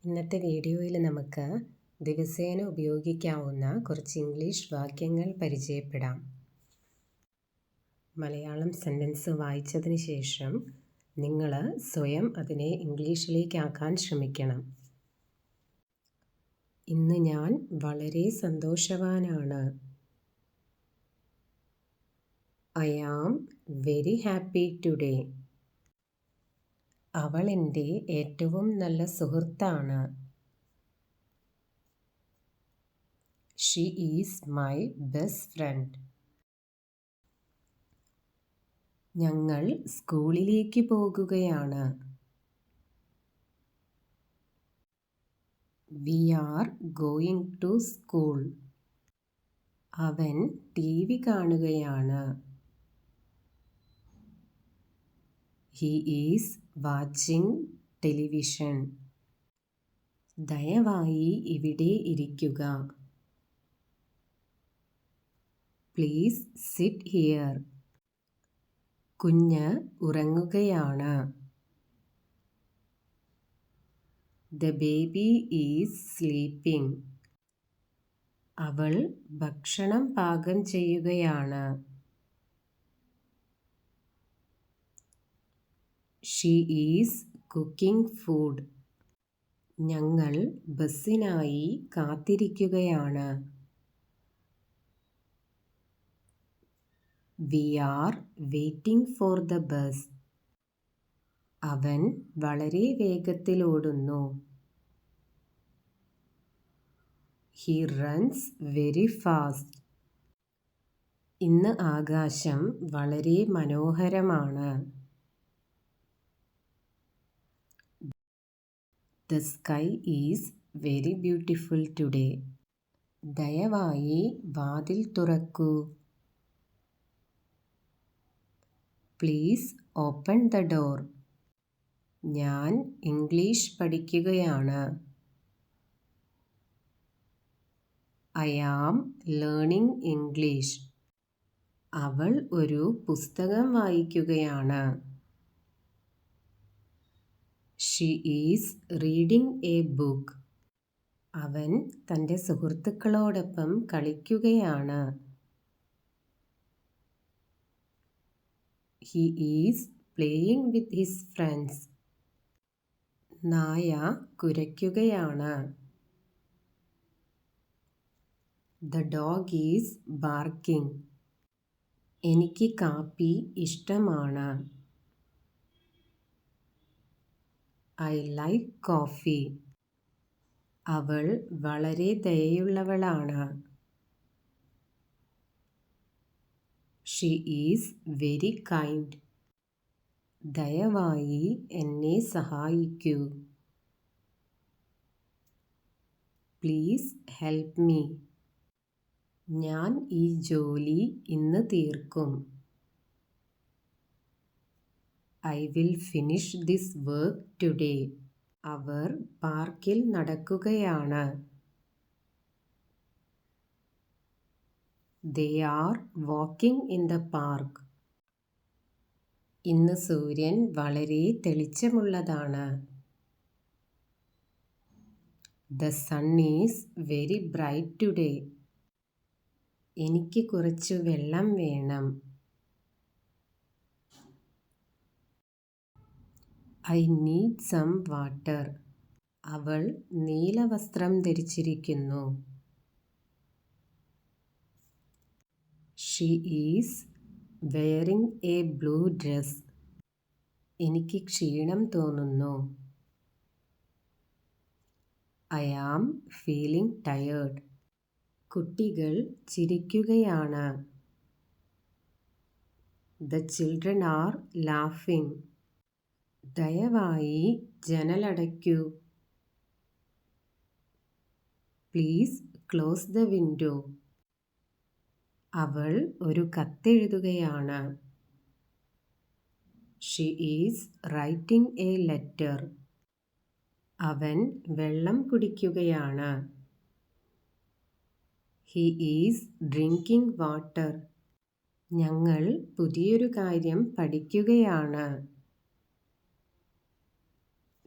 ഇന്നത്തെ വീഡിയോയിൽ നമുക്ക് ദിവസേന ഉപയോഗിക്കാവുന്ന കുറച്ച് ഇംഗ്ലീഷ് വാക്യങ്ങൾ പരിചയപ്പെടാം. മലയാളം സെൻറ്റൻസ് വായിച്ചതിന് ശേഷം നിങ്ങൾ സ്വയം അതിനെ ഇംഗ്ലീഷിലേക്കാക്കാൻ ശ്രമിക്കണം. ഇന്ന് ഞാൻ വളരെ സന്തോഷവാനാണ്. I am very happy today. അവൾ എൻ്റെ ഏറ്റവും നല്ല സുഹൃത്താണ്. She is my best friend. ഞങ്ങൾ സ്കൂളിലേക്ക് പോകുകയാണ്. We are going to school. അവൻ ടി.വി. കാണുകയാണ്. He is watching television. ദയവായി ഇവിടെ ഇരിക്കുക. Please sit here. കുഞ്ഞ് ഉറങ്ങുകയാണ്. The baby is sleeping. അവൾ ഭക്ഷണം പാകം ചെയ്യുകയാണ്. She is cooking food. ഞങ്ങൾ ബസ്സിനായി കാത്തിരിക്കുകയാണ്. We are waiting for the bus. അവൻ വളരെ വേഗത്തിൽ ഓടുന്നു. He runs very fast. ഇന്ന് ആകാശം വളരെ മനോഹരമാണ്. The sky is very beautiful today. ദയവായി വാതിൽ തുറക്കൂ. Please open the door. ഞാൻ ഇംഗ്ലീഷ് പഠിക്കുകയാണ്. I am learning English. അവൾ ഒരു പുസ്തകം വായിക്കുകയാണ്. She is reading a book. അവൻ തൻ്റെ സുഹൃത്തുക്കളോടൊപ്പം കളിക്കുകയാണ്. He is playing with his friends. നായ കുരയ്ക്കുകയാണ്. The dog is barking. എനിക്ക് കാപ്പി ഇഷ്ടമാണ്. I like coffee. അവൾ വളരെ ദയയുള്ളവളാണ്. She is very kind. ദയവായി എന്നെ സഹായിക്കൂ. Please help me. ഞാൻ ഈ ജോലി ഇന്ന് തീർക്കും. I will finish this work today. അവർ പാർക്കിൽ നടക്കുകയാണ്. They are walking in the park. ഇന്ന് സൂര്യൻ വളരെ തെളിച്ചമുള്ളതാണ്. The sun is very bright today. എനിക്ക് കുറച്ച് വെള്ളം വേണം. I need some water. അവൾ നീല വസ്ത്രം ധരിച്ചിരിക്കുന്നു. She is wearing a blue dress. എനിക്ക് ക്ഷീണം തോന്നുന്നു. I am feeling tired. കുട്ടികൾ ചിരിക്കുകയാണ്. The children are laughing. ദയവായി ജനലടയ്ക്കൂ. Please close the window. അവൾ ഒരു കത്തെഴുതുകയാണ്. She is writing a letter. അവൻ വെള്ളം കുടിക്കുകയാണ്. He is drinking water. ഞങ്ങൾ പുതിയൊരു കാര്യം പഠിക്കുകയാണ്.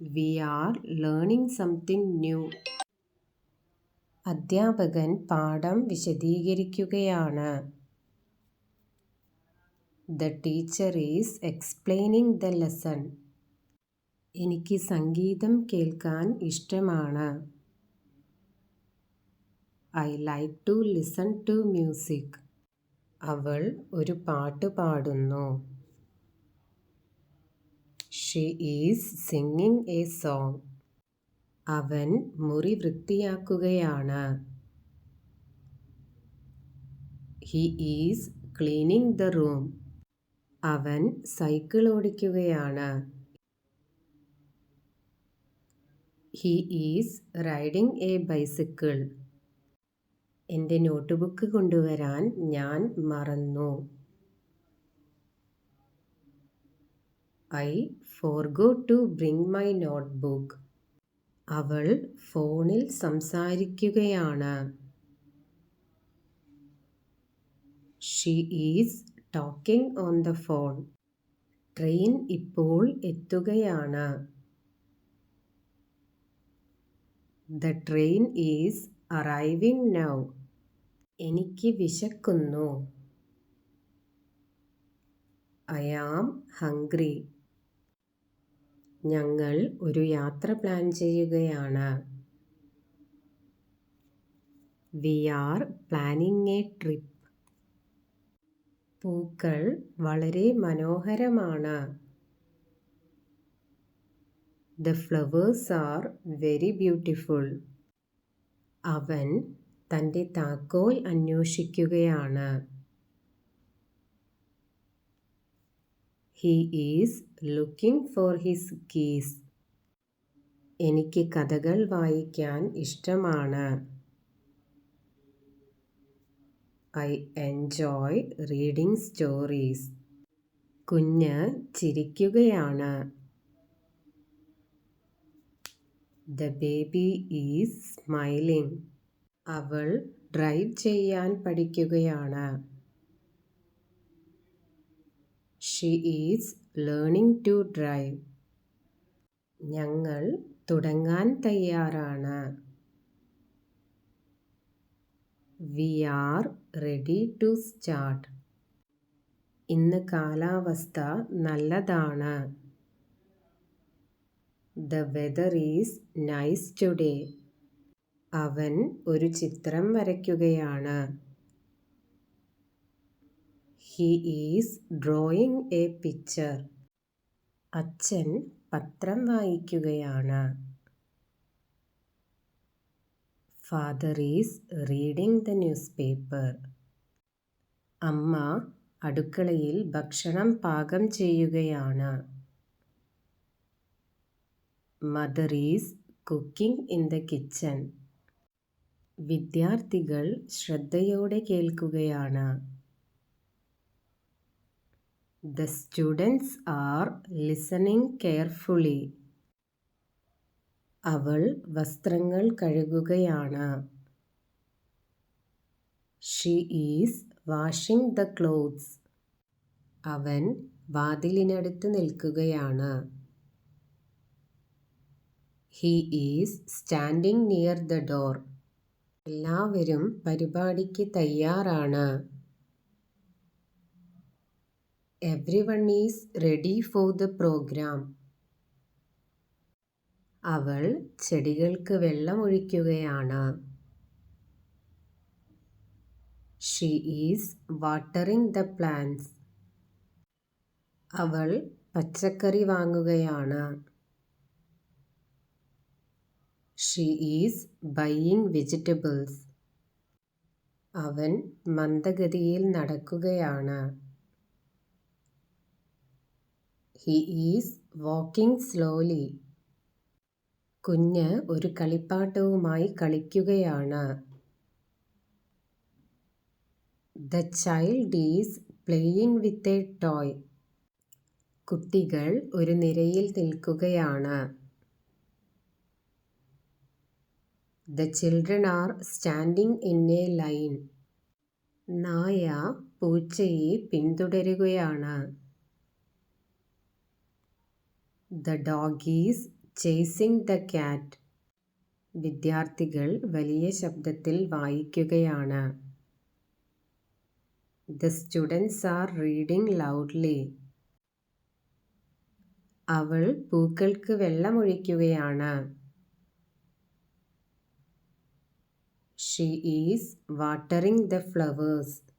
We are learning something new. അധ്യാപകൻ പാഠം വിശദീകരിക്കുകയാണ്. The teacher is explaining the lesson. എനിക്ക് സംഗീതം കേൾക്കാൻ ഇഷ്ടമാണ്. I like to listen to music. അവൾ ഒരു പാട്ട് പാടുന്നു. She is singing a song. അവൻ മുറി വൃത്തിയാക്കുകയാണ്. He is cleaning the room. അവൻ സൈക്കിൾ ഓടിക്കുകയാണ്. He is riding a bicycle. എൻ്റെ നോട്ട്ബുക്ക് കൊണ്ടുവരാൻ ഞാൻ മറന്നു. I forgot to bring my notebook. അവൾ ഫോണിൽ സംസാരിക്കുകയാണ്. She is talking on the phone. Train ഇപ്പോൾ എത്തുകയാണ്. The train is arriving now. എനിക്ക് വിശക്കുന്നു. I am hungry. ഞങ്ങൾ ഒരു യാത്ര പ്ലാൻ ചെയ്യുകയാണ്. We are planning a trip. പൂക്കൾ വളരെ മനോഹരമാണ്. The flowers are very beautiful. അവൻ തൻ്റെ താക്കോൽ അന്വേഷിക്കുകയാണ്. He is looking for his keys. എനിക്ക് കഥകൾ വായിക്കാൻ ഇഷ്ടമാണ്. I enjoy reading stories. കുഞ്ഞ് ചിരിക്കുകയാണ്. The baby is smiling. അവൾ ഡ്രൈവ് ചെയ്യാൻ പഠിക്കുകയാണ്. She is learning to drive. ഞങ്ങൾ തുടങ്ങാൻ തയ്യാറാണ്. We are ready to start. ഇന്ന് കാലാവസ്ഥ നല്ലതാണ്. The weather is nice today. അവൻ ഒരു ചിത്രം വരയ്ക്കുകയാണ്. He is drawing a picture. അച്ഛൻ പത്രം വായിക്കുകയാണ്. Father is reading the newspaper. അമ്മ അടുക്കളയിൽ ഭക്ഷണം പാകം ചെയ്യുകയാണ്. Mother is cooking in the kitchen. വിദ്യാർത്ഥികൾ ശ്രദ്ധയോടെ കേൾക്കുകയാണ്. The students are listening carefully. അവൾ വസ്ത്രങ്ങൾ കഴുകുകയാണ്. She is washing the clothes. അവൻ വാതിലിനടുത്ത് നിൽക്കുകയാണ്. He is standing near the door. എല്ലാവരും പരിപാടിക്ക് തയ്യാറാണ്. Everyone is ready for the program. അവൾ ചെടികൾക്ക് വെള്ളമൊഴിക്കുകയാണ്. She is watering the plants. അവൾ പച്ചക്കറി വാങ്ങുകയാണ്. She is buying vegetables. അവൻ മന്ദഗതിയിൽ നടക്കുകയാണ്. He is walking slowly. കുഞ്ഞ് ഒരു കളിപ്പാട്ടവുമായി കളിക്കുകയാണ്. The child is playing with a toy. കുട്ടികൾ ഒരു നിരയിൽ നിൽക്കുകയാണ്. The children are standing in a line. നായ പൂച്ചയെ പിന്തുടരുകയാണ്. The dog is chasing the cat. വിദ്യാർത്ഥികൾ വലിയ ശബ്ദത്തിൽ വായിക്കുകയാണ്. The students are reading loudly. അവൾ പൂക്കൾക്ക് വെള്ളമൊഴിക്കുകയാണ്. She is watering the flowers.